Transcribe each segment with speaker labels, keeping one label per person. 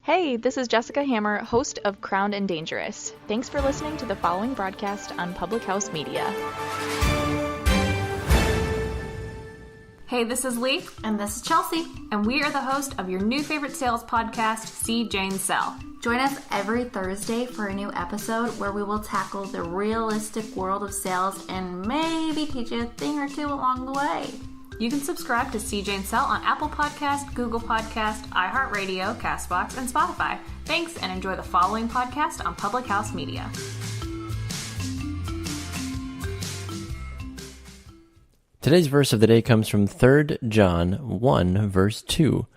Speaker 1: Hey, this is Jessica Hammer, host of Crowned and Dangerous. Thanks for listening to the following broadcast on Public House Media.
Speaker 2: Hey, this is Lee.
Speaker 3: And this is Chelsea.
Speaker 2: And we are the host of your new favorite sales podcast, See Jane Sell.
Speaker 3: Join us every Thursday for a new episode where we will tackle the realistic world of sales and maybe teach you a thing or two along the way.
Speaker 2: You can subscribe to See Jane Sell on Apple Podcast, Google Podcast, iHeartRadio, CastBox, and Spotify. Thanks, and enjoy the following podcast on Public House Media.
Speaker 4: Today's verse of the day comes from 3 John 1, verse 2.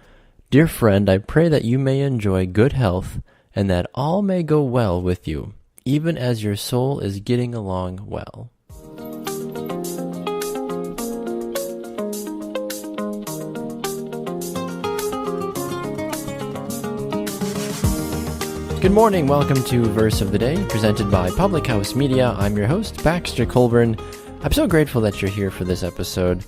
Speaker 4: Dear friend, I pray that you may enjoy good health and that all may go well with you, even as your soul is getting along well. Good morning, welcome to Verse of the Day, presented by Public House Media. I'm your host, Baxter Colburn. I'm so grateful that you're here for this episode.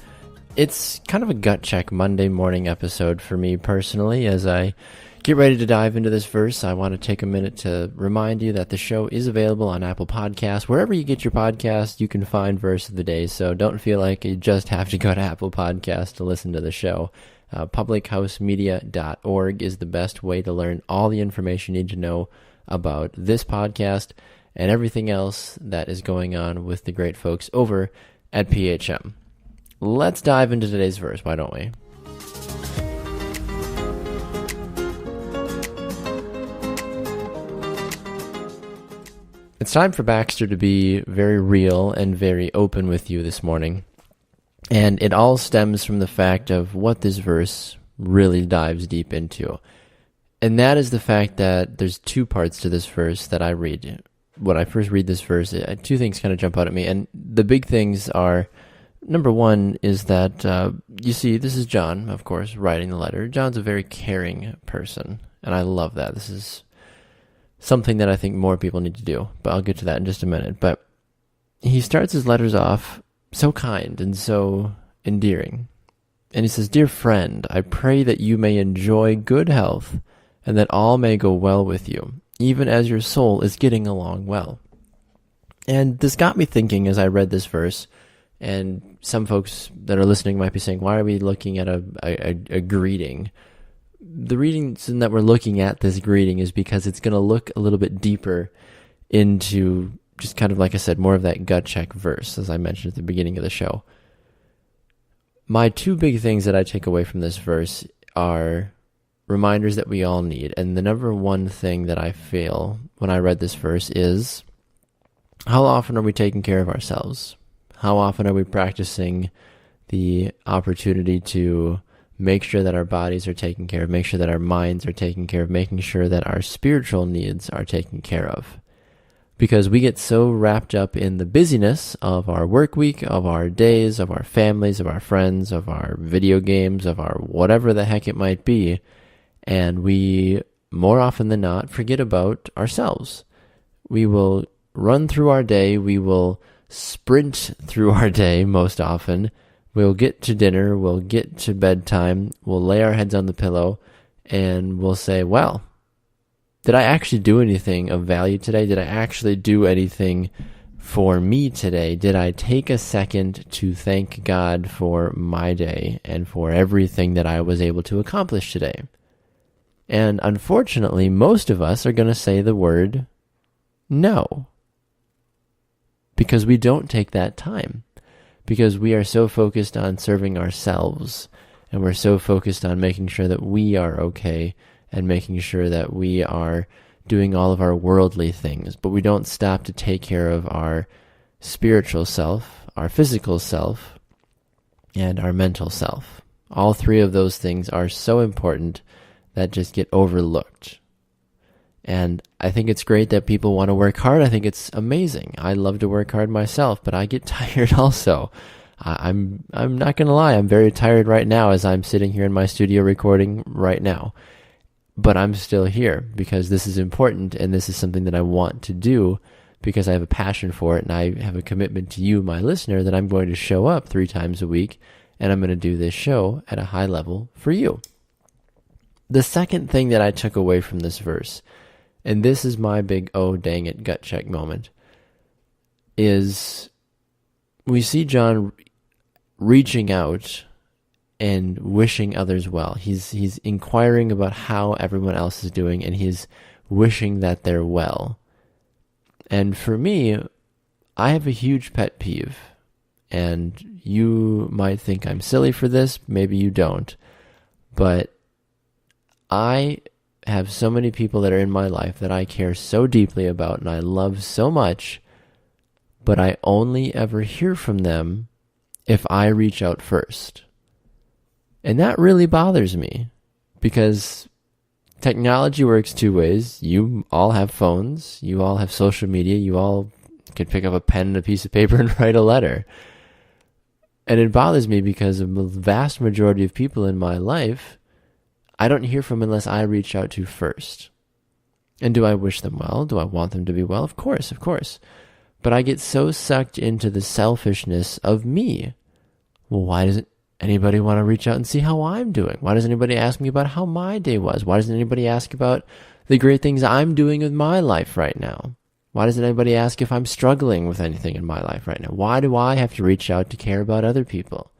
Speaker 4: It's kind of a gut check Monday morning episode for me personally. As I get ready to dive into this verse, I want to take a minute to remind you that the show is available on Apple Podcasts. Wherever you get your podcast, you can find Verse of the Day, so don't feel like you just have to go to Apple Podcasts to listen to the show. PublichouseMedia.org is the best way to learn all the information you need to know about this podcast and everything else that is going on with the great folks over at PHM. Let's dive into today's verse, why don't we? It's time for Baxter to be very real and very open with you this morning. And it all stems from the fact of what this verse really dives deep into. And that is the fact that there's two parts to this verse that I read. When I first read this verse, two things kind of jump out at me. And the big things are, number one is that, you see, this is John, of course, writing the letter. John's a very caring person, and I love that. This is something that I think more people need to do, but I'll get to that in just a minute. But he starts his letters off so kind and so endearing. And he says, Dear friend, I pray that you may enjoy good health and that all may go well with you, even as your soul is getting along well. And this got me thinking as I read this verse, and some folks that are listening might be saying, why are we looking at a greeting? The reason that we're looking at this greeting is because it's going to look a little bit deeper into just kind of, like I said, more of that gut check verse, as I mentioned at the beginning of the show. My two big things that I take away from this verse are reminders that we all need. And the number one thing that I feel when I read this verse is, how often are we taking care of ourselves? How often are we practicing the opportunity to make sure that our bodies are taken care of, make sure that our minds are taken care of, making sure that our spiritual needs are taken care of? Because we get so wrapped up in the busyness of our work week, of our days, of our families, of our friends, of our video games, of our whatever the heck it might be, and we, more often than not, forget about ourselves. We will run through our day, we will sprint through our day most often, we'll get to dinner, we'll get to bedtime, we'll lay our heads on the pillow, and we'll say, well, did I actually do anything of value today? Did I actually do anything for me today? Did I take a second to thank God for my day and for everything that I was able to accomplish today? And unfortunately, most of us are going to say the word no. Because we don't take that time. Because we are so focused on serving ourselves. And we're so focused on making sure that we are okay and making sure that we are doing all of our worldly things, but we don't stop to take care of our spiritual self, our physical self, and our mental self. All three of those things are so important that just get overlooked. And I think it's great that people want to work hard. I think it's amazing. I love to work hard myself, but I get tired also. I'm not going to lie. I'm very tired right now as I'm sitting here in my studio recording right now. But I'm still here because this is important and this is something that I want to do because I have a passion for it and I have a commitment to you, my listener, that I'm going to show up 3 times a week and I'm going to do this show at a high level for you. The second thing that I took away from this verse, and this is my big, oh dang it, gut check moment, is we see John reaching out and wishing others well. He's inquiring about how everyone else is doing, and he's wishing that they're well. And for me, I have a huge pet peeve, and you might think I'm silly for this, maybe you don't, but I have so many people that are in my life that I care so deeply about and I love so much, but I only ever hear from them if I reach out first. And that really bothers me, because technology works two ways. You all have phones, you all have social media, you all could pick up a pen and a piece of paper and write a letter. And it bothers me because the vast majority of people in my life, I don't hear from unless I reach out to first. And do I wish them well? Do I want them to be well? Of course. But I get so sucked into the selfishness of me. Well, why doesn't anybody want to reach out and see how I'm doing? Why doesn't anybody ask me about how my day was? Why doesn't anybody ask about the great things I'm doing with my life right now? Why doesn't anybody ask if I'm struggling with anything in my life right now? Why do I have to reach out to care about other people?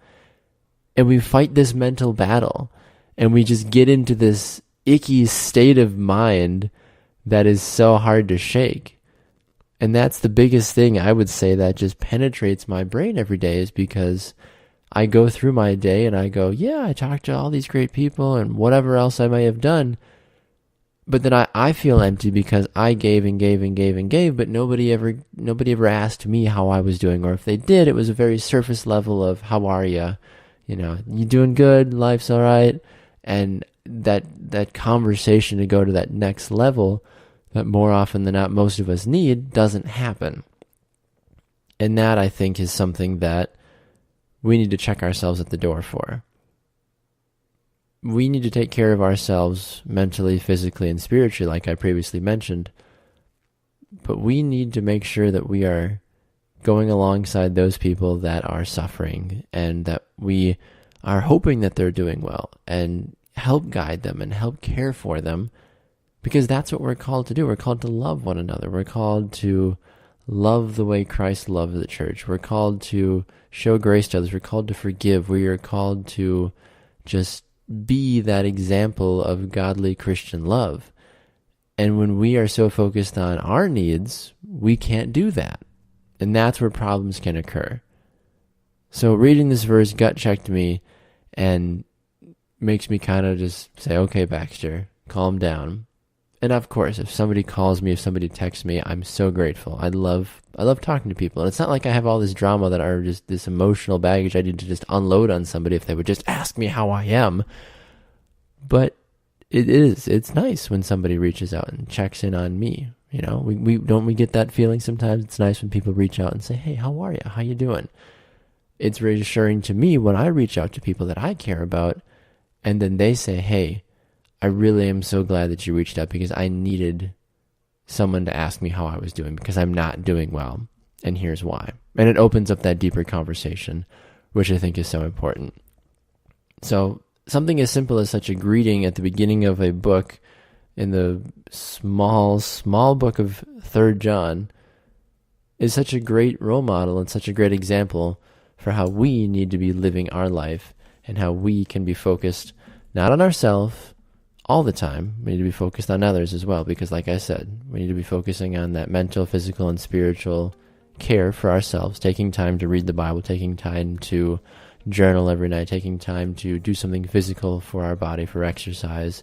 Speaker 4: And we fight this mental battle, and we just get into this icky state of mind that is so hard to shake. And that's the biggest thing I would say that just penetrates my brain every day, is because I go through my day and I go, yeah, I talked to all these great people and whatever else I may have done. But then I feel empty because I gave and gave and gave and gave, but nobody ever asked me how I was doing. Or if they did, it was a very surface level of, how are you? You know, you doing good? Life's all right? And that conversation to go to that next level that more often than not most of us need doesn't happen. And that, I think, is something that we need to check ourselves at the door for. We need to take care of ourselves mentally, physically, and spiritually, like I previously mentioned. But we need to make sure that we are going alongside those people that are suffering, and that we are hoping that they're doing well, and help guide them and help care for them, because that's what we're called to do. We're called to love one another. We're called to love the way Christ loved the church. We're called to show grace to others. We're called to forgive. We are called to just be that example of godly Christian love. And when we are so focused on our needs, we can't do that. And that's where problems can occur. So reading this verse gut checked me and makes me kind of just say, okay, Baxter, calm down. And of course, if somebody calls me, if somebody texts me, I'm so grateful. I love talking to people. And it's not like I have all this drama that are just this emotional baggage I need to just unload on somebody if they would just ask me how I am. But it's nice when somebody reaches out and checks in on me. You know, we get that feeling sometimes. It's nice when people reach out and say, hey, how are you? How you doing? It's reassuring to me when I reach out to people that I care about, and then they say, hey, I really am so glad that you reached out, because I needed someone to ask me how I was doing, because I'm not doing well, and here's why. And it opens up that deeper conversation, which I think is so important. So something as simple as such a greeting at the beginning of a book, in the small book of 3 John, is such a great role model and such a great example for how we need to be living our life, and how we can be focused not on ourselves all the time. We need to be focused on others as well, because like I said, we need to be focusing on that mental, physical, and spiritual care for ourselves, taking time to read the Bible, taking time to journal every night, taking time to do something physical for our body, for exercise,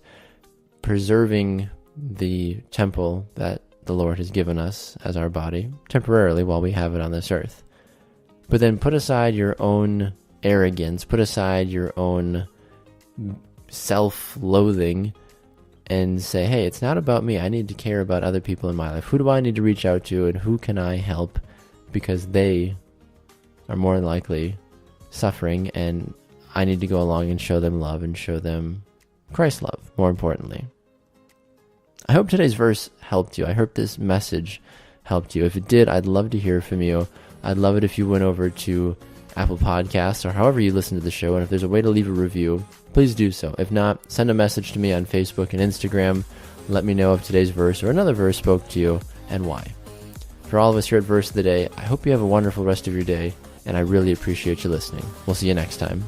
Speaker 4: preserving the temple that the Lord has given us as our body temporarily while we have it on this earth. But then put aside your own arrogance, put aside your own self-loathing, and say, hey, it's not about me. I need to care about other people in my life. Who do I need to reach out to, and who can I help, because they are more than likely suffering, and I need to go along and show them love and show them Christ's love, more importantly. I hope today's verse helped you. I hope this message helped you. If it did, I'd love to hear from you. I'd love it if you went over to Apple Podcasts, or however you listen to the show. And if there's a way to leave a review, please do so. If not, send a message to me on Facebook and Instagram. Let me know if today's verse or another verse spoke to you and why. For all of us here at Verse of the Day, I hope you have a wonderful rest of your day, and I really appreciate you listening. We'll see you next time.